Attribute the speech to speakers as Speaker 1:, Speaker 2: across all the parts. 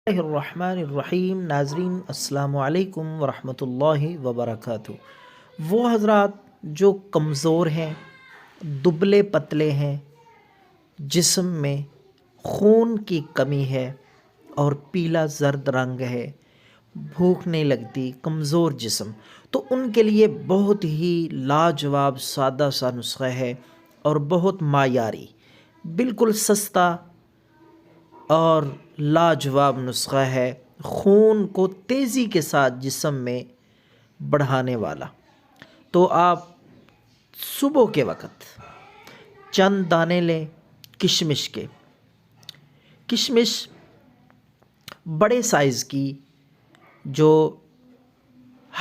Speaker 1: الرحمن الرحیم۔ ناظرین السلام علیکم ورحمۃ اللہ وبرکاتہ۔ وہ حضرات جو کمزور ہیں، دبلے پتلے ہیں، جسم میں خون کی کمی ہے اور پیلا زرد رنگ ہے، بھوک نہیں لگتی، کمزور جسم، تو ان کے لیے بہت ہی لاجواب سادہ سا نسخہ ہے اور بہت معیاری، بالکل سستا اور لاجواب نسخہ ہے، خون کو تیزی کے ساتھ جسم میں بڑھانے والا۔ تو آپ صبح کے وقت چند دانے لیں کشمش کے، کشمش بڑے سائز کی جو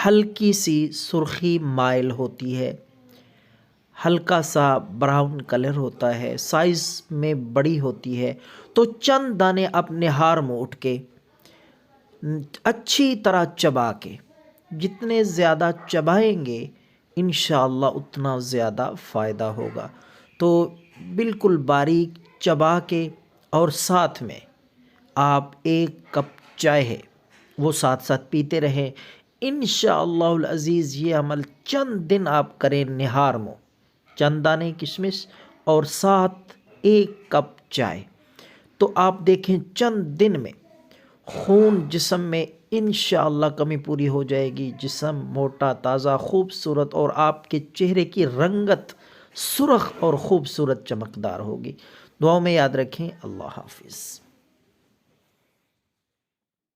Speaker 1: ہلکی سی سرخی مائل ہوتی ہے، ہلکا سا براؤن کلر ہوتا ہے، سائز میں بڑی ہوتی ہے، تو چند دانے آپ نہار میں اٹھ کے اچھی طرح چبا کے، جتنے زیادہ چبائیں گے انشاءاللہ اتنا زیادہ فائدہ ہوگا۔ تو بالکل باریک چبا کے، اور ساتھ میں آپ 1 کپ چائے ہے وہ ساتھ ساتھ پیتے رہیں۔ انشاءاللہ العزیز یہ عمل چند دن آپ کریں نہار میں، چند دانے کشمش اور ساتھ 1 کپ چائے، تو آپ دیکھیں چند دن میں خون جسم میں انشاءاللہ کمی پوری ہو جائے گی، جسم موٹا تازہ خوبصورت، اور آپ کے چہرے کی رنگت سرخ اور خوبصورت چمکدار ہوگی۔ دعاؤں میں یاد رکھیں۔ اللہ حافظ۔